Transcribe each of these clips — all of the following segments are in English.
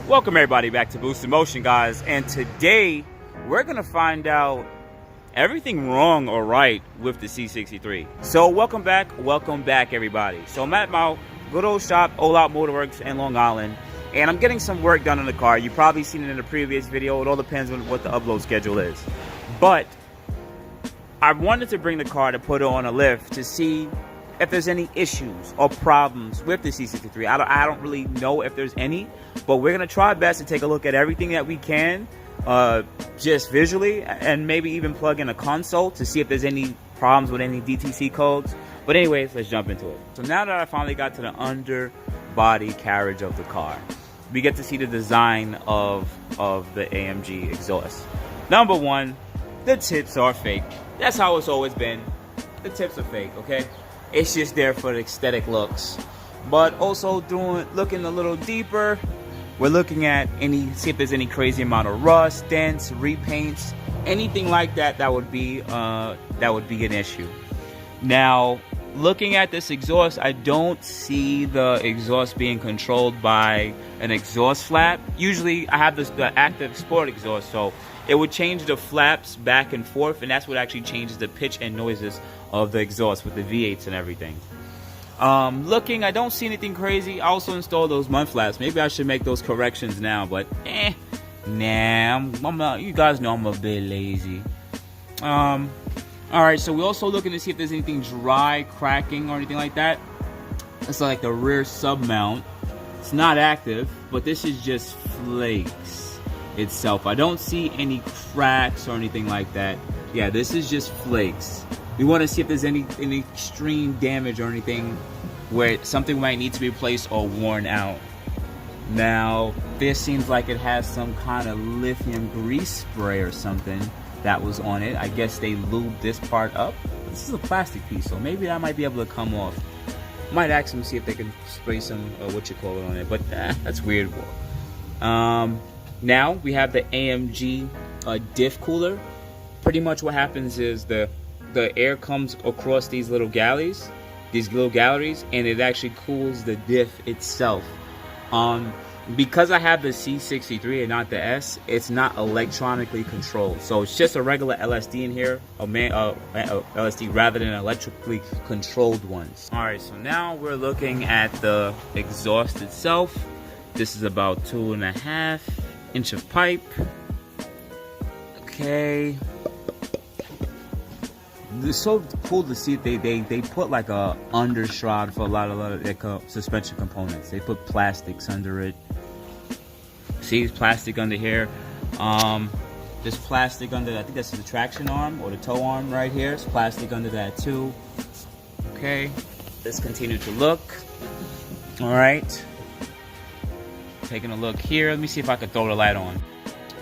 Welcome everybody back to Boosted Motion, guys, and today we're gonna find out everything wrong or right with the C63. So welcome back everybody. So I'm at my good old shop, All Out Motorworks in Long Island, and I'm getting some work done on the car. You've probably seen it in the previous video. It all depends on what the upload schedule is, but I wanted to bring the car to put it on a lift to see if there's any issues or problems with the C63. I don't really know if there's any, but we're gonna try our best to take a look at everything that we can, just visually, and maybe even plug in a console to see if there's any problems with any DTC codes. But anyways, let's jump into it. So now that I finally got to the underbody carriage of the car, we get to see the design of the AMG exhaust. Number one, the tips are fake. That's how it's always been. The tips are fake, okay? It's just there for the aesthetic looks. But also looking a little deeper, we're looking at see if there's any crazy amount of rust, dents, repaints, anything like that. That would be an issue. Now, looking at this exhaust, I don't see the exhaust being controlled by an exhaust flap. Usually, I have the active sport exhaust, so it would change the flaps back and forth, and that's what actually changes the pitch and noises of the exhaust with the V8s and everything. Looking, I don't see anything crazy. I also installed those mud flaps. Maybe I should make those corrections now, but nah, I'm not, you guys know I'm a bit lazy. Alright, so we're also looking to see if there's anything dry, cracking, or anything like that. It's like the rear sub mount. It's not active, but this is just flakes itself. I don't see any cracks or anything like that. Yeah, this is just flakes. We want to see if there's any extreme damage or anything where something might need to be replaced or worn out. Now, this seems like it has some kind of lithium grease spray or something that was on it. I guess they lubed this part up. This is a plastic piece, so maybe that might be able to come off. Might ask them to see if they can spray some on it, but that's weird. Now we have the AMG diff cooler. Pretty much what happens is the air comes across these little galleries, and it actually cools the diff itself. Because I have the C63 and not the S, it's not electronically controlled. So it's just a regular LSD in here, LSD rather than electrically controlled ones. All right, so now we're looking at the exhaust itself. This is about 2.5 inch of pipe. Okay. It's so cool to see they put like a undershroud for a lot of like, suspension components. They put plastics under it. See, it's plastic under here. There's plastic under, I think that's the traction arm or the tow arm right here. It's plastic under that too. Okay, let's continue to look. All right, taking a look here. Let me see if I can throw the light on.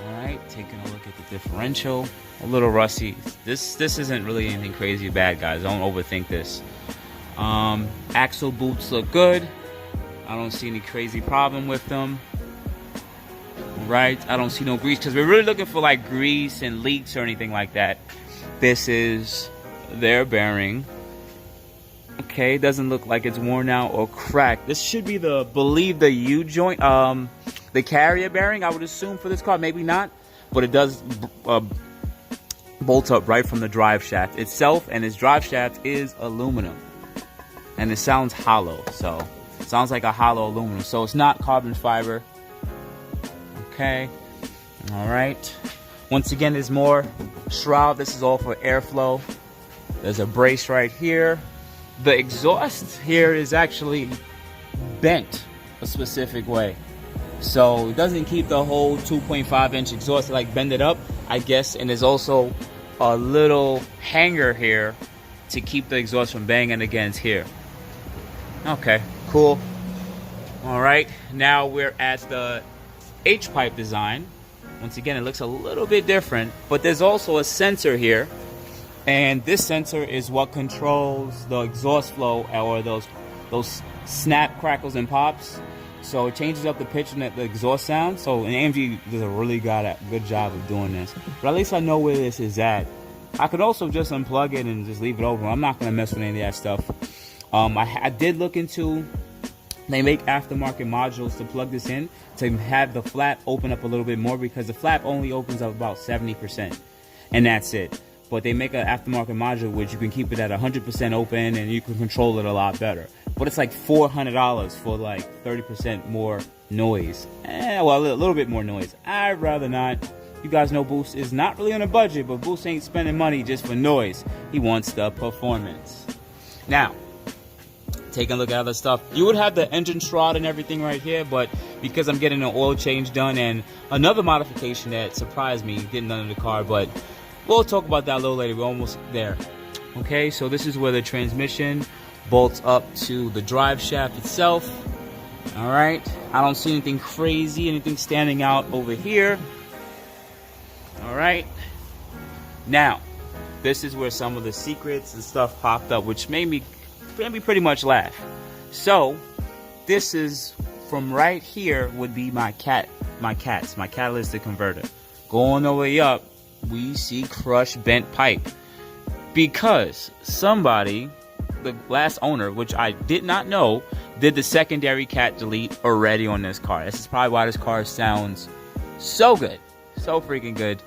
All right, taking a look at the differential. A little rusty. This isn't really anything crazy bad, guys. Don't overthink this. Axle boots look good. I don't see any crazy problem with them. Right? I don't see no grease because we're really looking for like grease and leaks or anything like that. This is their bearing. Okay, doesn't look like it's worn out or cracked. This should be the U joint, the carrier bearing, I would assume, for this car. Maybe not, but it does bolt up right from the drive shaft itself, and its drive shaft is aluminum, and it sounds hollow, so it sounds like a hollow aluminum, so it's not carbon fiber. Okay, all right, once again, there's more shroud. This is all for airflow. There's a brace right here. The exhaust here is actually bent a specific way, so it doesn't keep the whole 2.5 inch exhaust, like bend it up, I guess. And there's also a little hanger here to keep the exhaust from banging against here. Okay, cool. All right, now we're at the H-pipe design. Once again, it looks a little bit different, but there's also a sensor here, and this sensor is what controls the exhaust flow, or those snap, crackles, and pops. So it changes up the pitch and the exhaust sound. So an AMG does a really good job of doing this. But at least I know where this is at. I could also just unplug it and just leave it open. I'm not going to mess with any of that stuff. I did look into They make aftermarket modules to plug this in to have the flap open up a little bit more, because the flap only opens up about 70%, and that's it. But they make an aftermarket module which you can keep it at 100% open and you can control it a lot better. But it's like $400 for like 30% more noise. Well, a little bit more noise. I'd rather not. You guys know Boost is not really on a budget, but Boost ain't spending money just for noise. He wants the performance. Now, taking a look at other stuff, you would have the engine shroud and everything right here, but because I'm getting an oil change done and another modification that surprised me, getting under the car, but we'll talk about that a little later. We're almost there. Okay, so this is where the transmission bolts up to the drive shaft itself. All right, I don't see anything crazy, anything standing out over here. All right, now this is where some of the secrets and stuff popped up, which made me pretty much laugh. So this is from right here would be my catalytic converter. Going all the way up, we see crushed bent pipe, because somebody, the last owner, which I did not know, did the secondary cat delete already on this car. This is probably why this car sounds so good, so freaking good.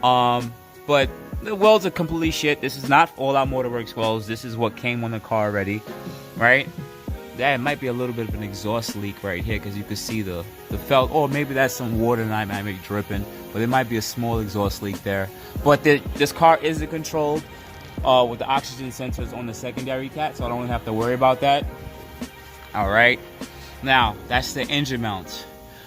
But the welds are completely shit. This is not All Out Motorworks welds. This is what came on the car already, right? That might be a little bit of an exhaust leak right here, because you can see the felt, or maybe that's some water that might be dripping, but there might be a small exhaust leak there. But this car is controlled with the oxygen sensors on the secondary cat, so I don't have to worry about that. All right, now that's the engine mount.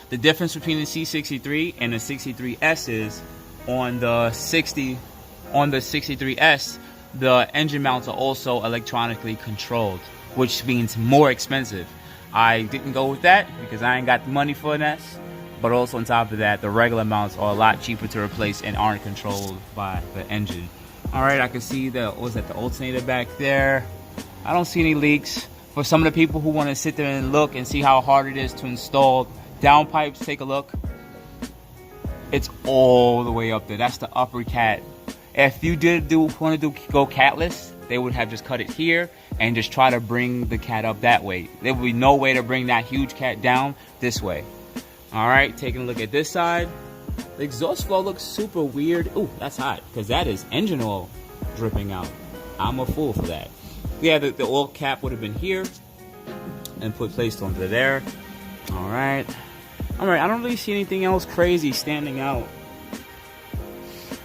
The difference between the C63 and the 63S is on the 63S, the engine mounts are also electronically controlled, which means more expensive. I didn't go with that because I ain't got the money for an S. But also on top of that, the regular mounts are a lot cheaper to replace and aren't controlled by the engine. All right, I can see the alternator back there. I don't see any leaks. For some of the people who want to sit there and look and see how hard it is to install downpipes, take a look. It's all the way up there. That's the upper cat. If you want to go catless, they would have just cut it here and just try to bring the cat up that way. There would be no way to bring that huge cat down this way. All right, taking a look at this side. The exhaust flow looks super weird. Ooh, that's hot, because that is engine oil dripping out. I'm a fool for that. Yeah, the oil cap would have been here and placed onto there. All right, I don't really see anything else crazy standing out.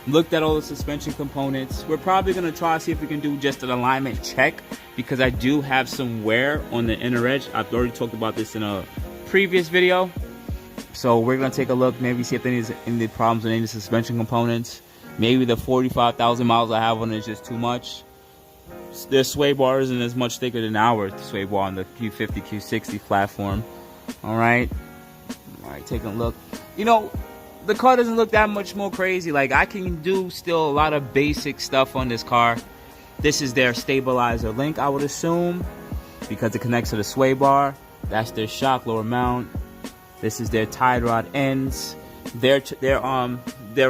Looked at all the suspension components. We're probably gonna try to see if we can do just an alignment check, because I do have some wear on the inner edge. I've already talked about this in a previous video. So we're gonna take a look, maybe see if there's any problems with any of the suspension components. Maybe the 45,000 miles I have on it is just too much. Their sway bar isn't as much thicker than our sway bar on the Q50, Q60 platform. All right, taking a look. You know, the car doesn't look that much more crazy. Like, I can do still a lot of basic stuff on this car. This is their stabilizer link, I would assume, because it connects to the sway bar. That's their shock lower mount. This is their tie rod ends. Their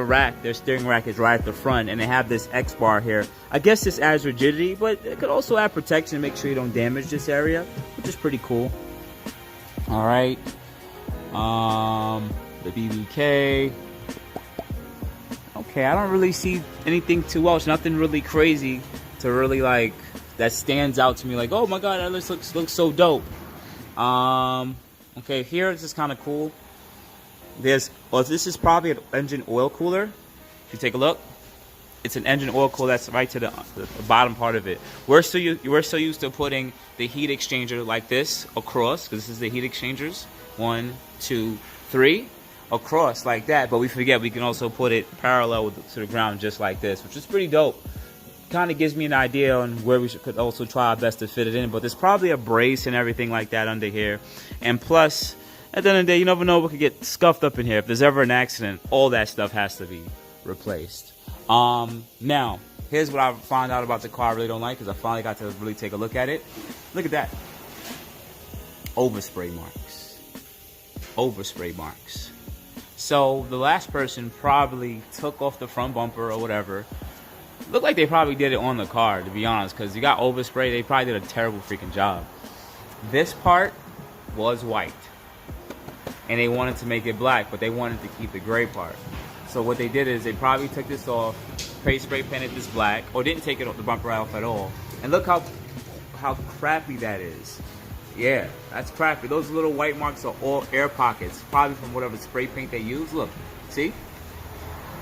rack, their steering rack is right at the front, and they have this X bar here. I guess this adds rigidity, but it could also add protection to make sure you don't damage this area, which is pretty cool. All right, the BBK. Okay, I don't really see anything too much. Nothing really crazy to really like that stands out to me. Like, oh my god, that looks so dope. Okay, here it's just kind of cool. This is probably an engine oil cooler. If you take a look, it's an engine oil cooler that's right to the bottom part of it. We're so used to putting the heat exchanger like this across, because this is the heat exchangers. 1, 2, 3 across like that. But we forget we can also put it parallel to the ground just like this, which is pretty dope. Kind of gives me an idea on where we could also try our best to fit it in. But there's probably a brace and everything like that under here. And plus, at the end of the day, you never know what could get scuffed up in here. If there's ever an accident, all that stuff has to be replaced. Now, here's what I found out about the car I really don't like, because I finally got to really take a look at it. Look at that. Overspray marks. Overspray marks. So the last person probably took off the front bumper or whatever. Looked like they probably did it on the car, to be honest, because you got overspray. They probably did a terrible freaking job. This part was white, and they wanted to make it black, but they wanted to keep the gray part. So what they did is they probably took this off, spray painted this black, or didn't take it off the bumper off at all. And look how crappy that is. Yeah, that's crappy. Those little white marks are all air pockets, probably from whatever spray paint they use. Look, see?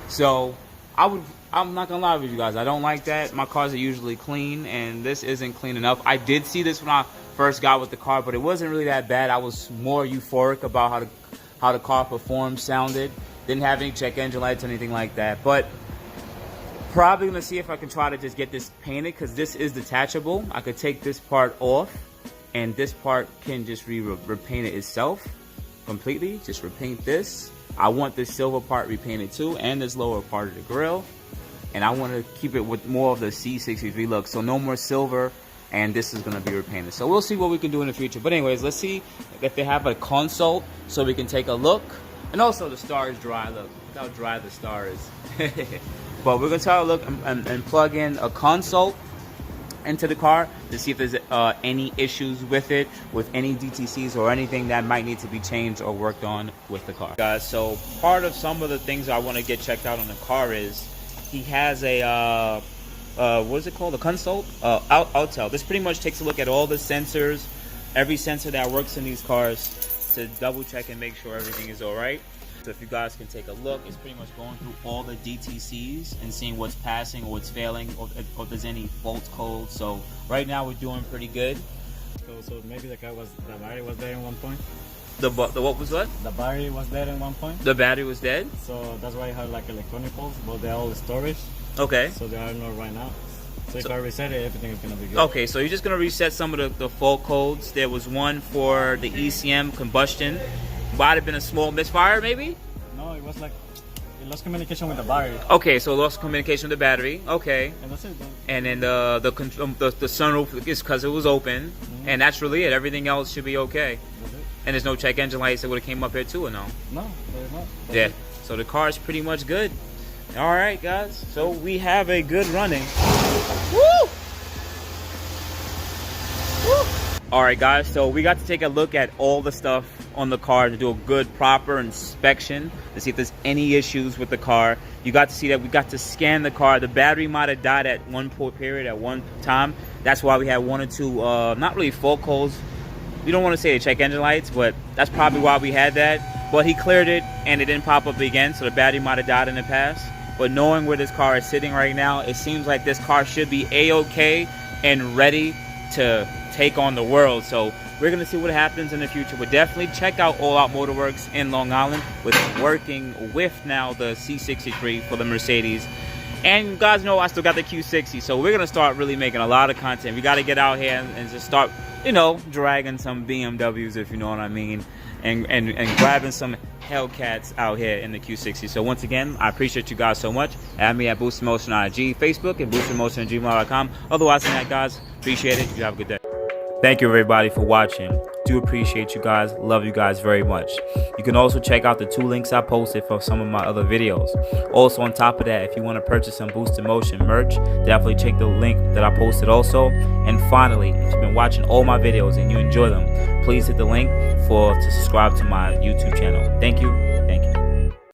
So I'm not gonna lie with you guys, I don't like that. My cars are usually clean, and this isn't clean enough. I did see this when I first got with the car, but it wasn't really that bad. I was more euphoric about how the car performed, sounded. Didn't have any check engine lights or anything like that. But probably gonna see if I can try to just get this painted, because this is detachable. I could take this part off, and this part can just repaint it itself completely. Just repaint this. I want this silver part repainted too, and this lower part of the grill. And I want to keep it with more of the C63 look. So no more silver, and this is going to be repainted. So we'll see what we can do in the future. But anyways, let's see if they have a consult so we can take a look. And also the star is dry. Look how dry the star is. But we're going to try to look and plug in a consult into the car to see if there's any issues with it, with any DTCs or anything that might need to be changed or worked on with the car. Guys, so part of some of the things I want to get checked out on the car is he has a what is it called, a consult, outel. This pretty much takes a look at all the sensors, every sensor that works in these cars, to double check and make sure everything is all right. So if you guys can take a look, it's pretty much going through all the DTCs and seeing what's passing or what's failing, or if there's any fault codes. So right now we're doing pretty good. So maybe the battery was dead at one point. The what was what? The battery was dead at one point. The battery was dead? So that's why I have like electronic faults, but they're all storage. Okay. So they are not right now. So if I reset it, everything is gonna be good. Okay, so you're just gonna reset some of the fault codes. There was one for the ECM combustion. Might have been a small misfire, maybe? No, it was like it lost communication with the battery. Okay, so lost communication with the battery. Okay. And that's it. Then. And then the sunroof is because it was open, and that's really it. Everything else should be okay. That's it. And there's no check engine lights that would have came up here too, or no? No, there's not. That's Yeah. it. So the car is pretty much good. All right, guys. So we have a good running. Woo! Woo! All right, guys. So we got to take a look at all the stuff on the car to do a good, proper inspection to see if there's any issues with the car. You got to see that we got to scan the car. The battery might have died at one period at one time. That's why we had one or two, not really fault codes. You don't want to say the check engine lights, but that's probably why we had that. But he cleared it, and it didn't pop up again, so the battery might have died in the past. But knowing where this car is sitting right now, it seems like this car should be A-OK and ready to take on the world. So we're going to see what happens in the future. But definitely check out All Out Motorworks in Long Island, with working with now the C63 for the Mercedes. And you guys know I still got the Q60, so we're going to start really making a lot of content. We got to get out here and just start, you know, dragging some BMWs, if you know what I mean, and grabbing some Hellcats out here in the Q60. So once again, I appreciate you guys so much. Add me at Boosted Motion on IG, Facebook, and boostedmotion@gmail.com. Otherwise than that, guys, appreciate it. You have a good day. Thank you, everybody, for watching. Do appreciate you guys. Love you guys very much. You can also check out the 2 links I posted for some of my other videos. Also, on top of that, if you want to purchase some Boosted Motion merch, definitely check the link that I posted also. And finally, if you've been watching all my videos and you enjoy them, please hit the link to subscribe to my YouTube channel. Thank you.